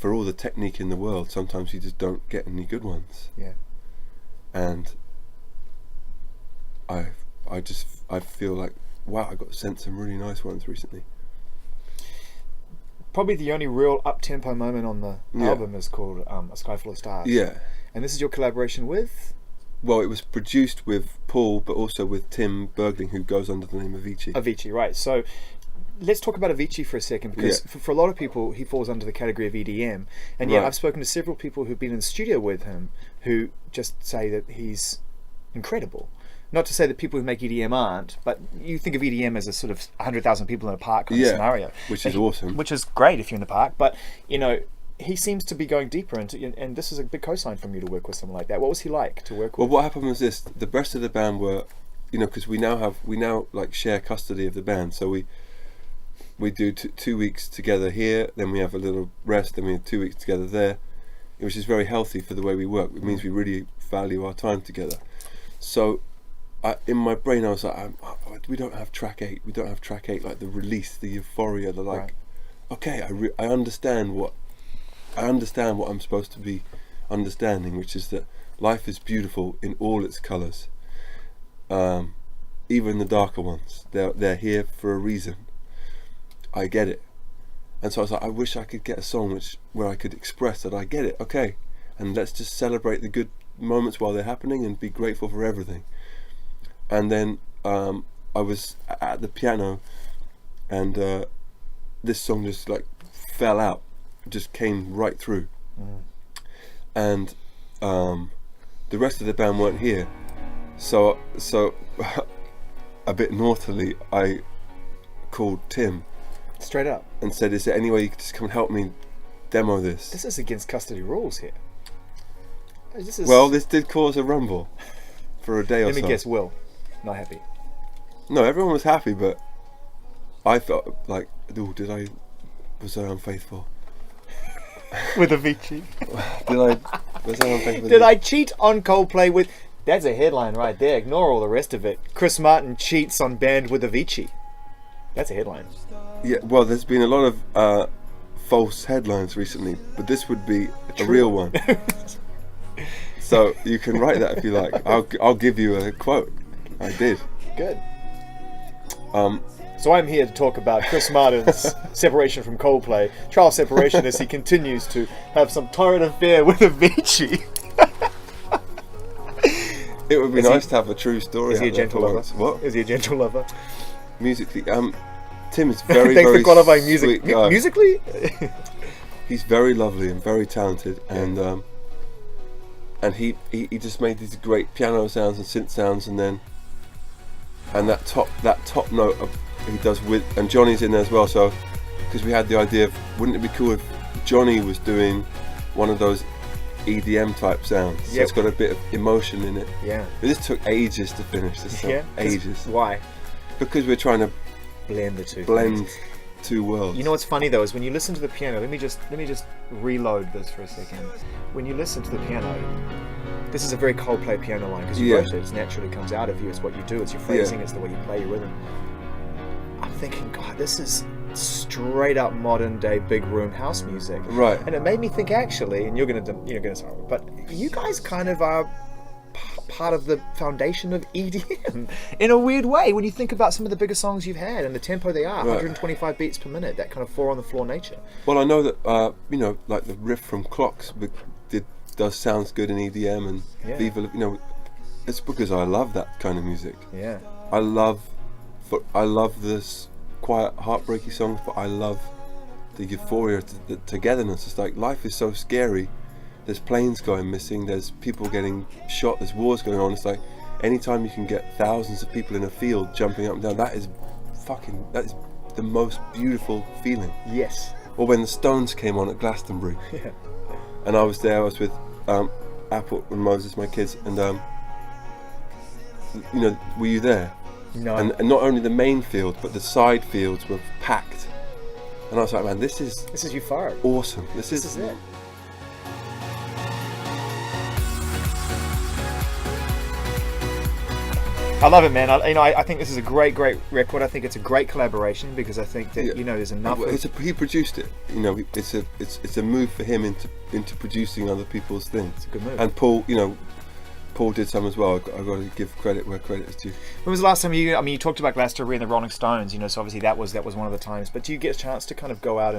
for all the technique in the world, sometimes you just don't get any good ones. Yeah. And I feel like, wow, I got sent some really nice ones recently. Probably the only real up-tempo moment on the album is called A Sky Full of Stars. Yeah. And this is your collaboration with? Well, it was produced with Paul, but also with Tim Bergling, who goes under the name of Avicii. Avicii, right. So let's talk about Avicii for a second, because for a lot of people, he falls under the category of EDM. And yet I've spoken to several people who've been in the studio with him who just say that he's incredible. Not to say that people who make EDM aren't, but you think of EDM as a sort of 100,000 people in a park kind of scenario. Which is awesome. Which is great if you're in the park, but, you know, he seems to be going deeper into, and this is a big cosign from you to work with someone like that. What was he like to work with? Well, what happened was this: the rest of the band were, you know, because we now like share custody of the band, so we do 2 weeks together here, then we have a little rest, then we have 2 weeks together there, which is very healthy for the way we work. It means we really value our time together. So, in my brain, I was like, we don't have track 8. We don't have track 8, like the release, the euphoria, the like. Right. Okay, I understand what I'm supposed to be understanding, which is that life is beautiful in all its colours, even the darker ones. They're here for a reason. I get it, and so I was like, I wish I could get a song where I could express that I get it. Okay, and let's just celebrate the good moments while they're happening and be grateful for everything. And then I was at the piano, and this song just like fell out. Just came right through, and the rest of the band weren't here, so a bit naughtily I called Tim straight up and said, is there any way you could just come and help me demo this? This is against custody rules here. Well, this did cause a rumble for a day or so. Let me guess, Will not happy? No, everyone was happy, but I felt like, was I unfaithful? With Avicii. Did I cheat on Coldplay with... That's a headline right there. Ignore all the rest of it. Chris Martin cheats on band with Avicii. That's a headline. Yeah, well, there's been a lot of false headlines recently, but this would be a real one. So you can write that if you like. I'll give you a quote. I did. Good. So I'm here to talk about Chris Martin's separation from Coldplay, trial separation as he continues to have some torrid affair with Avicii. It would be nice to have a true story. Is he a gentle lover? What? Is he a gentle lover? Musically, Tim is very, Thanks very for qualifying music. Sweet guy. Musically? He's very lovely and very talented, and he just made these great piano sounds and synth sounds, and that top note of he does with, and Johnny's in there as well, so because we had the idea of, wouldn't it be cool if Johnny was doing one of those EDM type sounds? So it's got a bit of emotion in it. Yeah. But this took ages to finish this song. Ages. Why? Because we're trying to blend the two. Two worlds. You know what's funny though is when you listen to the piano. Let me just reload this for a second. When you listen to the piano, this is a very Coldplay piano line because you wrote it. It naturally comes out of you. It's what you do. It's your phrasing. It's the way you play your rhythm. I'm thinking, God, this is straight up modern day big room house music. Right. And it made me think actually, and you're gonna sorry, but you guys kind of are part of the foundation of EDM in a weird way when you think about some of the bigger songs you've had and the tempo they are, 125 beats per minute, that kind of four on the floor nature. Well, I know that like the riff from Clocks does sounds good in EDM, and Viva, it's because I love that kind of music. Yeah. I love this quiet, heartbreaky songs, but I love the euphoria, the togetherness. It's like life is so scary. There's planes going missing. There's people getting shot. There's wars going on. It's like anytime you can get thousands of people in a field jumping up and down, that is the most beautiful feeling. Yes. Or when the Stones came on at Glastonbury, and I was there. I was with Apple and Moses, my kids, and were you there? No. And not only the main field, but the side fields were packed. And I was like, man, this is euphoric. Awesome. This is it. I love it, man. I think this is a great record. I think it's a great collaboration because I think that there's enough. He produced it. It's a move for him into producing other people's things. It's a good move. And Paul, Paul did some as well. I've got to give credit where credit is due. When was the last time you talked about Glastonbury and the Rolling Stones? So obviously that was one of the times. But do you get a chance to kind of go out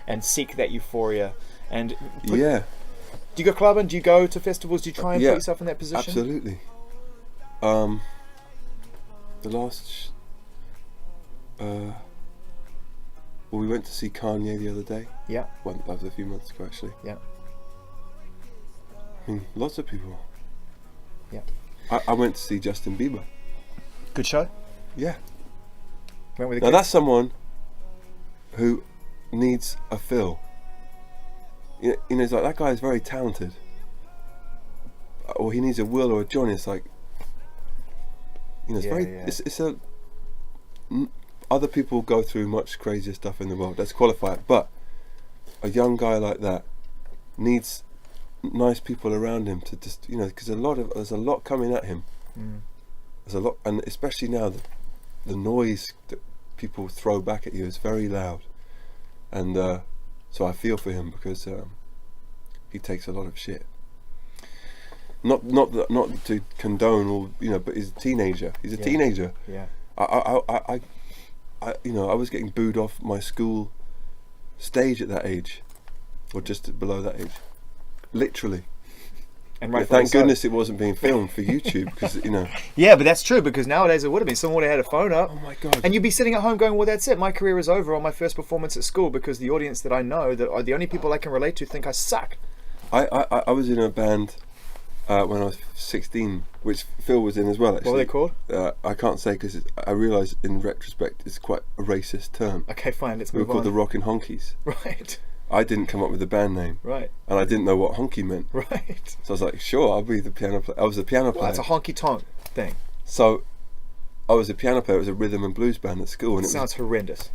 and seek that euphoria? And do you go clubbing? Do you go to festivals? Do you try and put yourself in that position? Absolutely. The last, we went to see Kanye the other day. Yeah. Well, that was a few months ago, actually. Yeah. I mean, lots of people. Yeah. I went to see Justin Bieber. Good show. Yeah. Went with the Now kids? that's someone who needs a fill. It's like that guy is very talented. Or he needs a Will or a John. It's like, it's other people go through much crazier stuff in the world. Let's qualify it. But a young guy like that needs nice people around him to just, because there's a lot coming at him. There's a lot, and especially now the noise that people throw back at you is very loud, and so I feel for him because he takes a lot of shit. Not to condone all, but he's a teenager. He's a teenager. Yeah. I was getting booed off my school stage at that age, or just below that age, literally. And thank goodness it wasn't being filmed for YouTube, because Yeah, but that's true, because nowadays it would have been. Someone would have had a phone up. Oh my God. And you'd be sitting at home going, well, that's it. My career is over on my first performance at school, because the audience that I know, that are the only people I can relate to, think I suck. I was in a band when I was 16, which Phil was in as well, actually. What were they called? I can't say, because I realise in retrospect it's quite a racist term. Okay, fine, let's We move were called on. the Rockin' Honkies. Right. I didn't come up with the band name. Right. And I didn't know what honky meant. Right. So I was like, sure, I'll be the piano player. I was the piano player. Well, that's a honky-tonk thing. So I was a piano player. It was a rhythm and blues band at school. And it Sounds horrendous.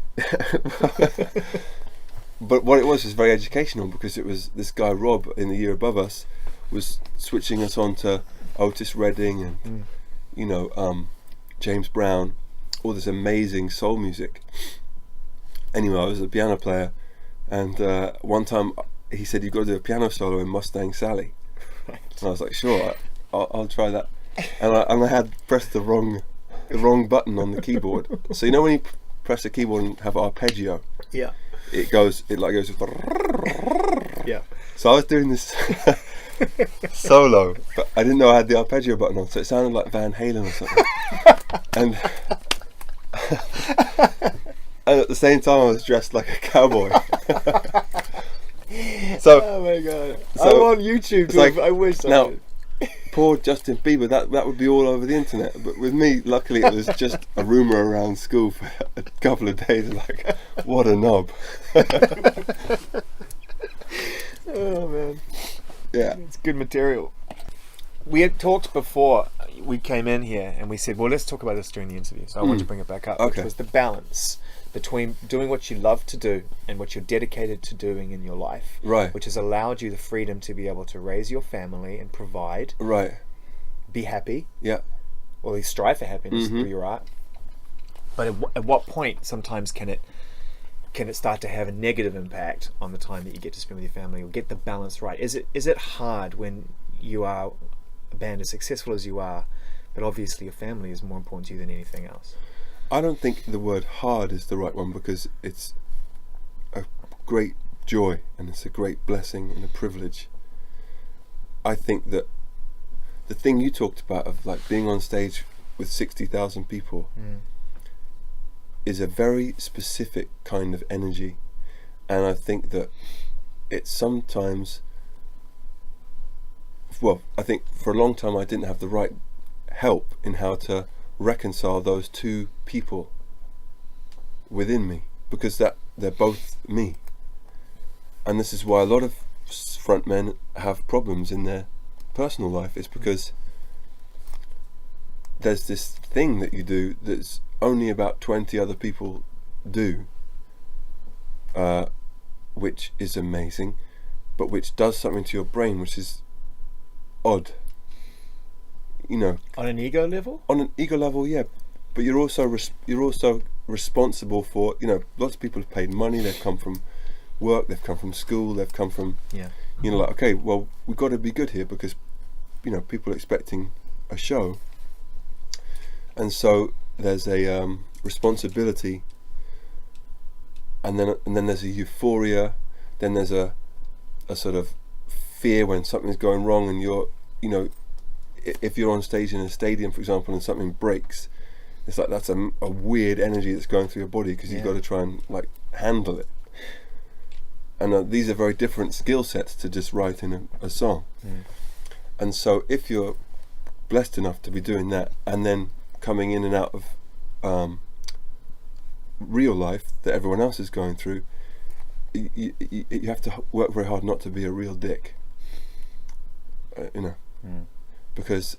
But what it was very educational, because it was this guy Rob in the year above us was switching us on to Otis Redding and James Brown, all this amazing soul music. Anyway, I was a piano player, and one time he said, you've got to do a piano solo in Mustang Sally. Right. And I was like, sure, I'll try that. And I had pressed the wrong button on the keyboard. So when you press the keyboard and have arpeggio, Yeah. it goes. Yeah. So I was doing this solo, but I didn't know I had the arpeggio button on, so it sounded like Van Halen or something. and at the same time, I was dressed like a cowboy. So, oh my God! So I'm on YouTube. it's like, I wish I now, could. poor Justin Bieber, that would be all over the internet. But with me, luckily, it was just a rumour around school for a couple of days. Like, what a knob! Oh man, Yeah. it's good material. We had talked before we came in here, and we said, well, let's talk about this during the interview. So I want to bring it back up, Okay. which was the balance between doing what you love to do and what you're dedicated to doing in your life, Right. which has allowed you the freedom to be able to raise your family and provide, Right. be happy, Yeah. or at least strive for happiness Mm-hmm. through your art. But at what point sometimes can it start to have a negative impact on the time that you get to spend with your family, or get the balance right? Is it hard when you are a band as successful as you are, but obviously your family is more important to you than anything else? I don't think the word hard is the right one, because it's a great joy and it's a great blessing and a privilege. I think that the thing you talked about of like being on stage with 60,000 people is a very specific kind of energy, and I think that it's sometimes, well, I think for a long time I didn't have the right help in how to reconcile those two people within me, because they're both me. And this is why a lot of frontmen have problems in their personal life. It's because there's this thing that you do that's only about 20 other people do, which is amazing, but which does something to your brain which is odd. you know, on an ego level. On an ego level, yeah, but you're also responsible for, you know, lots of people have paid money. They've come from work. They've come from school. They've come from, you know, like, okay, well, we've got to be good here because, you know, people are expecting a show, and so there's a responsibility, and then there's a euphoria, then there's a sort of fear when something's going wrong, and you're, you know, if you're on stage in a stadium, for example, and something breaks, it's like that's a weird energy that's going through your body because you've got to try and like handle it. And these are very different skill sets to just writing a song. And so if you're blessed enough to be doing that, and then coming in and out of real life that everyone else is going through, you have to work very hard not to be a real dick, you know, because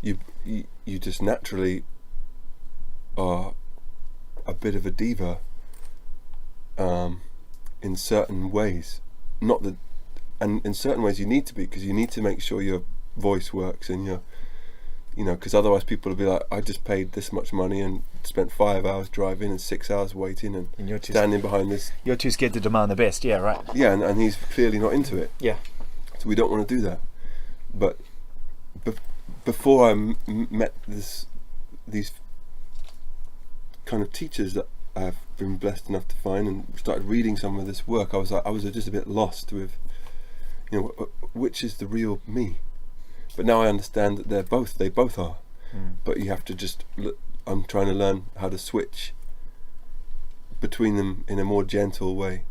you just naturally are a bit of a diva in certain ways. Not that, and in certain ways you need to be, because you need to make sure your voice works, and your, you know, because otherwise people will be like, I just paid this much money and spent 5 hours driving and 6 hours waiting and you're standing behind this. You're too scared to demand the best. Yeah, right. Yeah, and he's clearly not into it. Yeah. So we don't want to do that. But before I met these kind of teachers that I've been blessed enough to find, and started reading some of this work, I was just a bit lost with, you know, which is the real me. But now I understand that they both are. But you have to just I'm trying to learn how to switch between them in a more gentle way.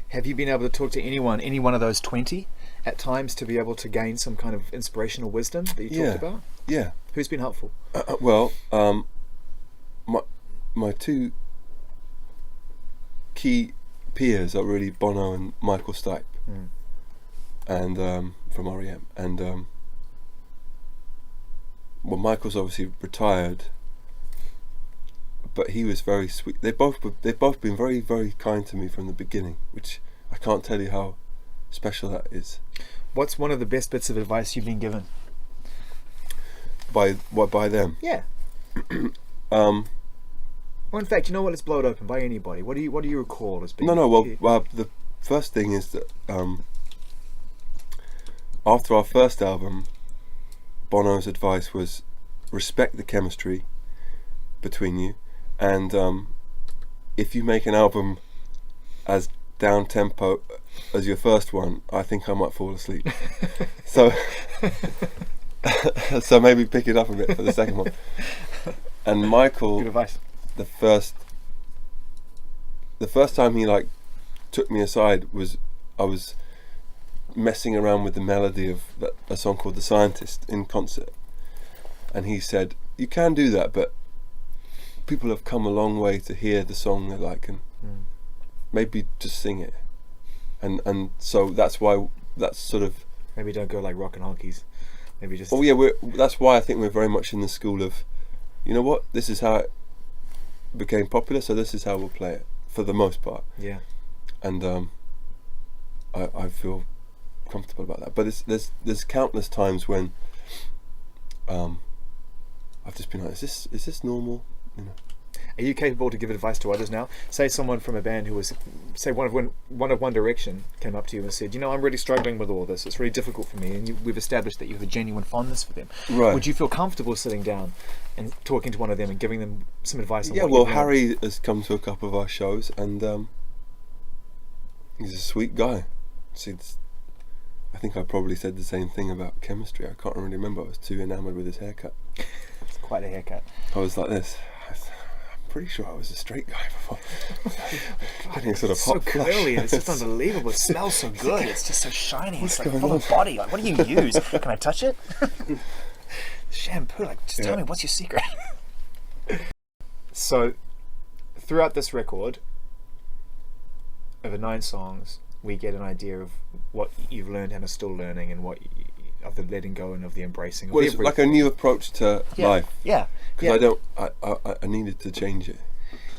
Have you been able to talk to any one of those 20 at times, to be able to gain some kind of inspirational wisdom that you talked about? Yeah. Who's been helpful? Well, my two key peers are really Bono and Michael Stipe, and from REM. And well, Michael's obviously retired, but he was very sweet. They've both been very, very kind to me from the beginning, which I can't tell you how special that is. What's one of the best bits of advice you've been given? By them? Yeah. Well, in fact, you know what? Let's blow it open. By anybody. What do you recall as being? No. Well, the first thing is that after our first album, Bono's advice was respect the chemistry between you, and if you make an album as down tempo as your first one, I think I might fall asleep. so maybe pick it up a bit for the second one. And Michael, good advice. The first time he like took me aside was I was messing around with the melody of a song called The Scientist in concert, and he said, you can do that, but people have come a long way to hear the song they like, and maybe just sing it. And so that's sort of, maybe don't go like Rockin' Honkies, maybe just, oh yeah, that's why I think we're very much in the school of, you know what, this is how it became popular, so this is how we'll play it for the most part. Yeah. And I feel comfortable about that. But there's countless times when I've just been like, is this normal? You know. Are you capable to give advice to others now? Say someone from a band who was, say one of One Direction came up to you and said, you know, I'm really struggling with all this. It's really difficult for me, and we've established that you have a genuine fondness for them. Right. Would you feel comfortable sitting down and talking to one of them and giving them some advice on what well, Harry has come to a couple of our shows, and he's a sweet guy. I think I probably said the same thing about chemistry. I can't really remember. I was too enamoured with his haircut. It's quite a haircut. I was like this. I'm pretty sure I was a straight guy before. Getting sort of hot so curly, and it's just unbelievable. It smells so good. It's just so shiny. It's like full of body. Like, what do you use? Can I touch it? Shampoo. Like, just tell me, what's your secret? So, throughout this record, over 9 songs, we get an idea of what you've learned and are still learning, and what of the letting go and of the embracing. Well, it's like a new approach to life. Yeah. Because I needed to change it.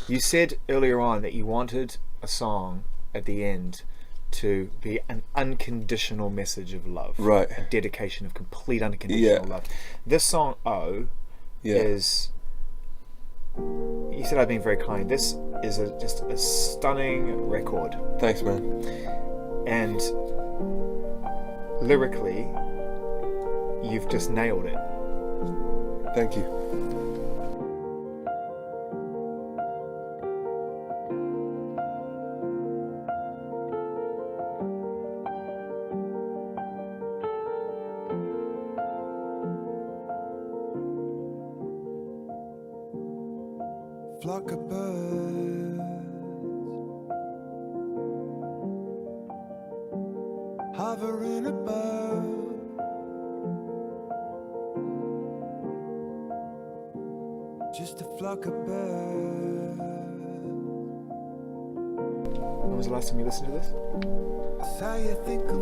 You said earlier on that you wanted a song at the end to be an unconditional message of love. Right. A dedication of complete unconditional love. This song, Oh, is... You said I've been very kind. This is just a stunning record. Thanks, man. And lyrically, you've just nailed it. Thank you. Flock of birds hovering above, just a flock of birds. When was the last time you listened to this? That's how you think of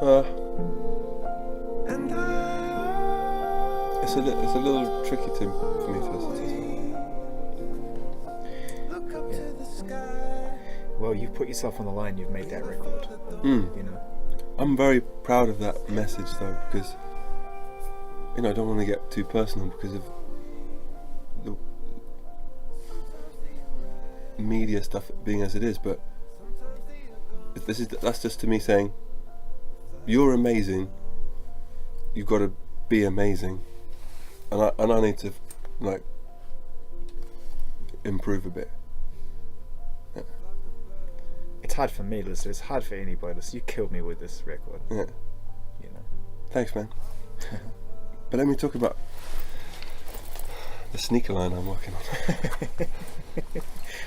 love. And It's a little tricky for me to listen to. look up to the sky. Well, you've put yourself on the line. You've made that record. Mm. You know. I'm very proud of that message, though, because I don't want to get too personal because of the media stuff being as it is, but that's just to me saying you're amazing. You've got to be amazing, and I need to improve a bit. Yeah. It's hard for me to listen. It's hard for anybody to listen. You killed me with this record. Yeah. You know. Thanks, man. But let me talk about the sneaker line I'm working on.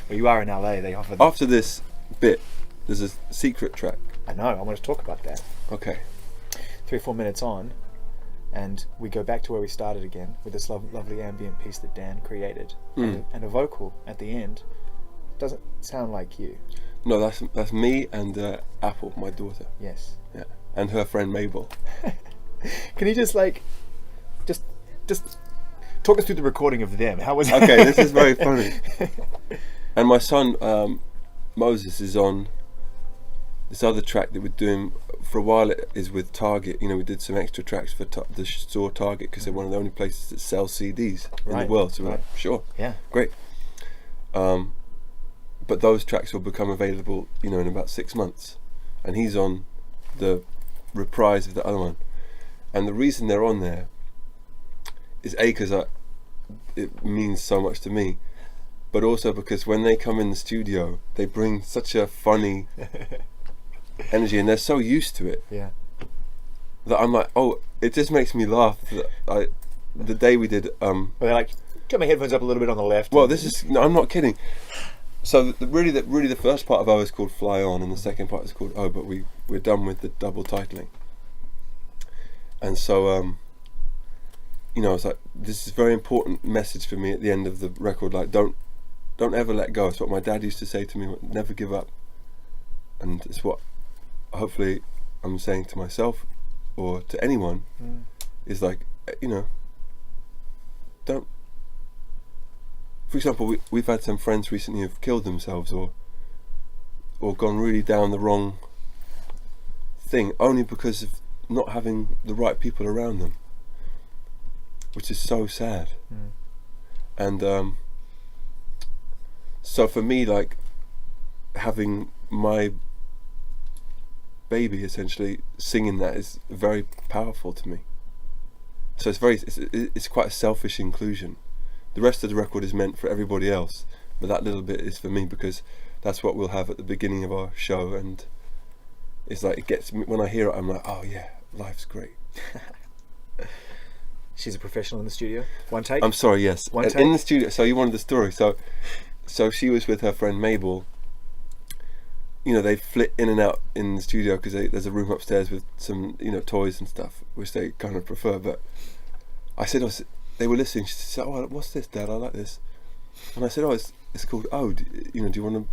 Well, you are in LA. They offer. After this bit, there's a secret track. I know. I want to talk about that. Okay. 3 or 4 minutes on, and we go back to where we started again with this lovely ambient piece that Dan created, and a vocal at the end. Doesn't sound like you. No, that's me and Apple, my daughter. Yes. Yeah, and her friend Mabel. Can you just just talk us through the recording of them? How was? Okay, this is very funny. And my son Moses is on this other track that we're doing for a while. It is with Target. We did some extra tracks for the store Target because they're one of the only places that sell CDs in the world. So we're like, sure, yeah, great. But those tracks will become available, in about 6 months, and he's on the reprise of the other one. And the reason they're on there is because it means so much to me, but also because when they come in the studio, they bring such a funny energy, and they're so used to it. Yeah. That I'm like, oh, it just makes me laugh. That the day we did. Well, they're like, get my headphones up a little bit on the left. Well, no, I'm not kidding. So really the first part of O is called Fly On, and the second part is called O, but we're done with the double titling. And so I was like, this is a very important message for me at the end of the record. Like, don't ever let go. It's what my dad used to say to me: never give up. And it's what hopefully I'm saying to myself or to anyone is like, don't. For example, we've had some friends recently who've killed themselves or gone really down the wrong thing only because of not having the right people around them, which is so sad. And so for me, like, having my baby essentially singing that is very powerful to me. So it's quite a selfish inclusion. The rest of the record is meant for everybody else, but that little bit is for me because that's what we'll have at the beginning of our show, and it's like, it gets me when I hear it. I'm like, oh yeah, life's great. She's a professional in the studio. One take? I'm sorry, yes. One take? In the studio. So you wanted the story. So she was with her friend Mabel. They flit in and out in the studio because there's a room upstairs with some toys and stuff, which they kind of prefer. But I said, they were listening. She said, "Oh, what's this, Dad? I like this." And I said, "Oh, it's called Oh. Do you want to?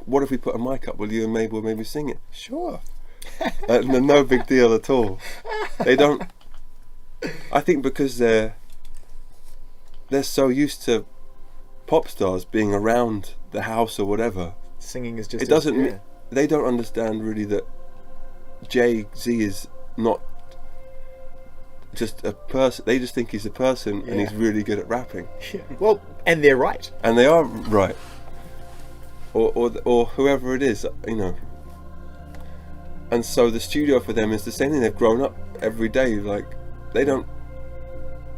What if we put a mic up? Will you and Mabel maybe sing it?" Sure. No big deal at all. They don't. I think because they're so used to pop stars being around the house or whatever. Singing is just. It doesn't. they don't understand really that Jay-Z is not just a person. They just think he's a person, and he's really good at rapping. Yeah. Well, and they're right. And they are right. Or whoever it is, you know. And so the studio for them is the same thing. They've grown up every day. Like, they don't.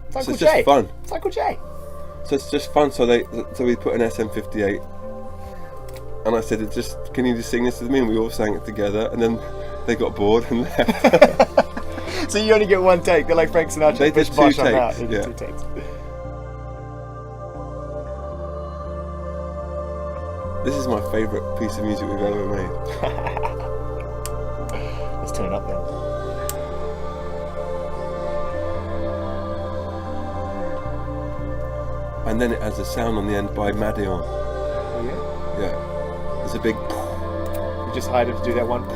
It's so it's just fun. It's Uncle Jay. So it's just fun. So we put an SM58, and I said, can you just sing this with me? And we all sang it together. And then they got bored and left. So you only get one take. They're like Frank Sinatra. They did 2 takes. They did 2 takes. This is my favourite piece of music we've ever made. Let's turn it up then. And then it has a sound on the end by Madion. Oh yeah? Yeah. There's a big... You just hired him to do that one?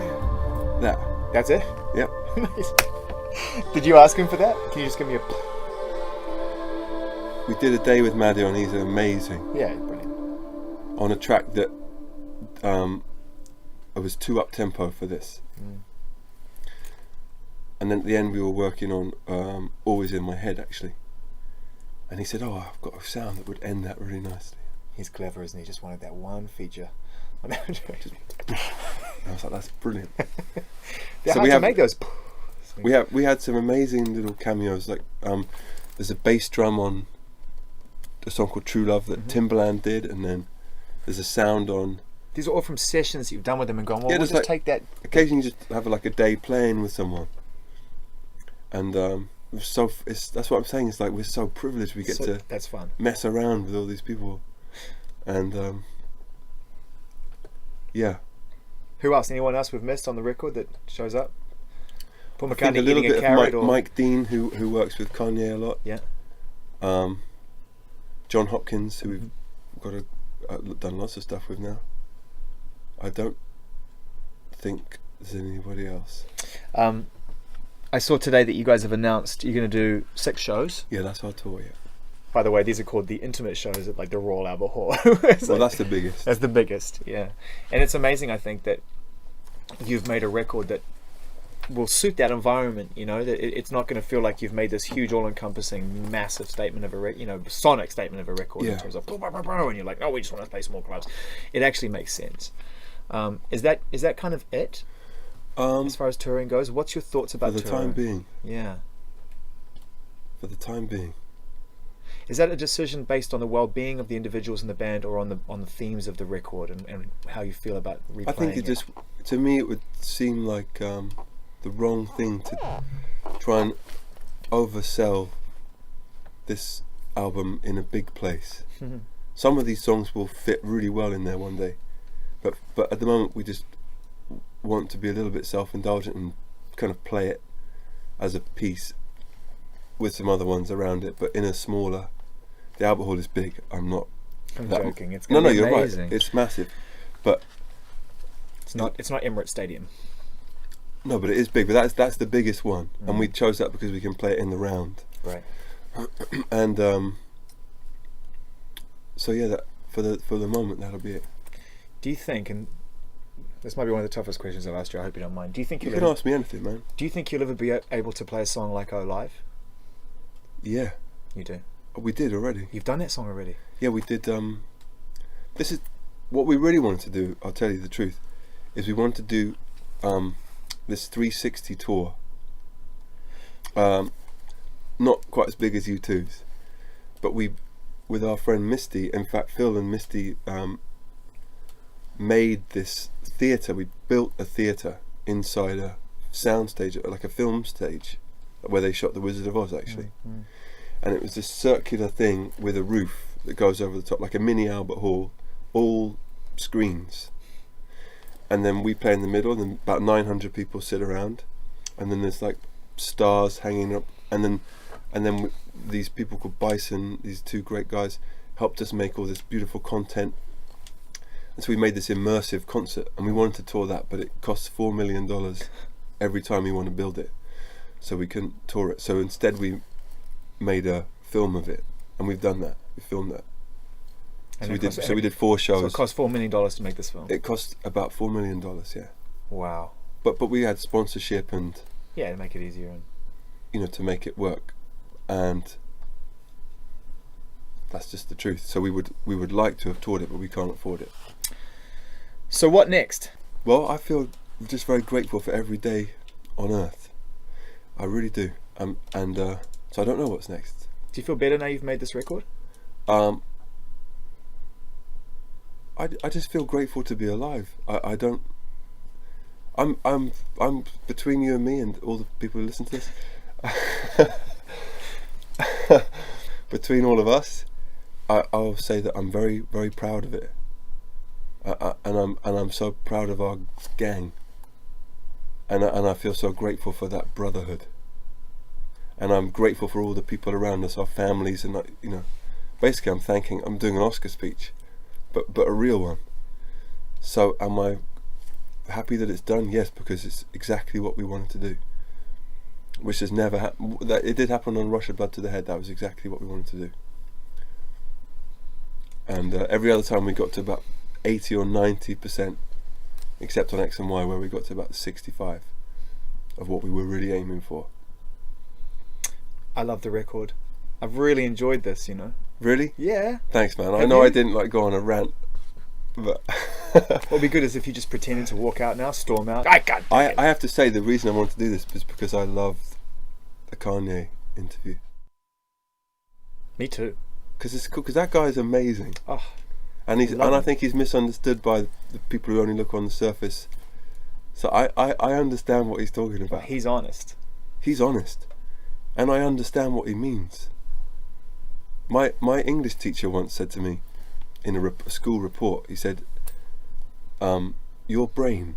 That. That's it? Yep. Nice. Did you ask him for that? Can you just give me a... We did a day with Madion. He's amazing. Yeah, brilliant. On a track that I was too up tempo for this. And then at the end we were working on Always in My Head, actually. And he said, I've got a sound that would end that really nicely. He's clever, isn't he? Just wanted that one feature. I was like, that's brilliant. They're hard to make those. We had some amazing little cameos. Like there's a bass drum on a song called True Love that Timbaland did, and then there's a sound on. These are all from sessions that you've done with them and gone, well, yeah, we'll just take that. Occasionally you just have like a day playing with someone. And that's what I'm saying, it's like we're so privileged we get to that's fun. Mess around with all these people. And yeah. Who else? Anyone else we've missed on the record that shows up? Paul I think McCartney a little eating bit a carrot, of or Mike Dean who works with Kanye a lot. Yeah. John Hopkins, who we've done lots of stuff with now. I don't think there's anybody else. I saw today that you guys have announced you're going to do 6 shows. Yeah, that's our tour. Yeah. By the way, these are called the intimate shows at like the Royal Albert Hall. Well, that's the biggest. That's the biggest, yeah. And it's amazing, I think, that you've made a record that will suit that environment. You know, that it's not going to feel like you've made this huge, all-encompassing, massive statement of a sonic statement of a record in terms of and you're like, we just want to play small clubs. It actually makes sense. Is that kind of it? As far as touring goes, what's your thoughts about touring? For the time being. Yeah. For the time being. Is that a decision based on the well-being of the individuals in the band, or on the themes of the record and how you feel about replaying I think it just, to me, it would seem like the wrong thing to try and oversell this album in a big place. Some of these songs will fit really well in there one day, but at the moment we just want to be a little bit self-indulgent and kind of play it as a piece with some other ones around it, but in a smaller. The Albert Hall is big. I'm joking. It's going to be you're amazing. Right. It's massive, but it's not Emirates Stadium. No, but it is big. But that's the biggest one, and we chose that because we can play it in the round. Right. And so yeah, that for the moment that'll be it. Do you think, and this might be one of the toughest questions I've asked you, I hope you don't mind, do you think you can ask me anything, man? Do you think you'll ever be able to play a song like "Oh" live? Yeah. You do? We did already. You've done that song already? Yeah, we did. This is what we really wanted to do, I'll tell you the truth, is we wanted to do this 360 tour. Not quite as big as U2's, but we, with our friend Misty, in fact Phil and Misty made this theatre. We built a theatre inside a sound stage, like a film stage, where they shot The Wizard of Oz, actually. And it was this circular thing with a roof that goes over the top, like a mini Albert Hall, all screens. And then we play in the middle, and about 900 people sit around, and then there's like stars hanging up, and then these people called Bison, these 2 great guys, helped us make all this beautiful content. And so we made this immersive concert, and we wanted to tour that, but it costs $4 million every time we want to build it, so we couldn't tour it. So instead we made a film of it, and we've done that. We filmed that. So we did 4 shows. So it cost $4 million to make this film. It cost about $4 million, yeah. Wow. But we had sponsorship and to make it easier and to make it work, and that's just the truth. So we would like to have toured it, but we can't afford it. So what next? Well, I feel just very grateful for every day on Earth. I really do. So I don't know what's next. Do you feel better now you've made this record? I just feel grateful to be alive. I don't. I'm between you and me and all the people who listen to this. Between all of us, I'll say that I'm very, very proud of it. And I'm so proud of our gang. And I feel so grateful for that brotherhood. And I'm grateful for all the people around us, our families, and basically I'm doing an Oscar speech, but a real one. So am I happy that it's done? Yes, because it's exactly what we wanted to do, which has never happened. It did happen on Russia Blood to the Head. That was exactly what we wanted to do. And every other time we got to about 80 or 90%, except on X and Y, where we got to about 65 of what we were really aiming for. I love the record. I've really enjoyed this, Really? Yeah. Thanks, man. I know I didn't go on a rant, but what would be good is if you just pretended to walk out now, storm out. I have to say the reason I wanted to do this was because I loved the Kanye interview. Me too. Because it's cool. Because that guy is amazing. Oh, and I think he's misunderstood by the people who only look on the surface. So I understand what he's talking about. He's honest. He's honest, and I understand what he means. My English teacher once said to me in a school report, he said, your brain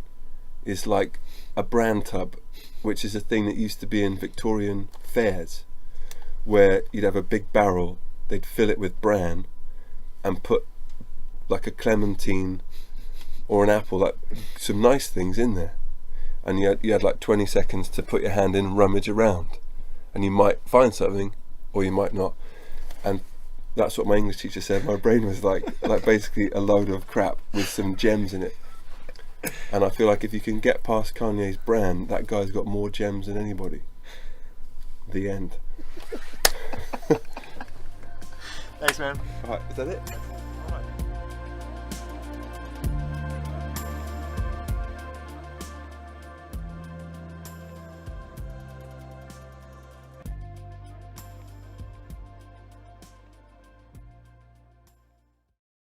is like a bran tub, which is a thing that used to be in Victorian fairs, where you'd have a big barrel, they'd fill it with bran and put like a clementine or an apple, like some nice things in there, and you had like 20 seconds to put your hand in and rummage around, and you might find something or you might not. And that's what my English teacher said. My brain was like basically a load of crap with some gems in it. And I feel like if you can get past Kanye's brand, that guy's got more gems than anybody. The end. Thanks, man. Alright, is that it?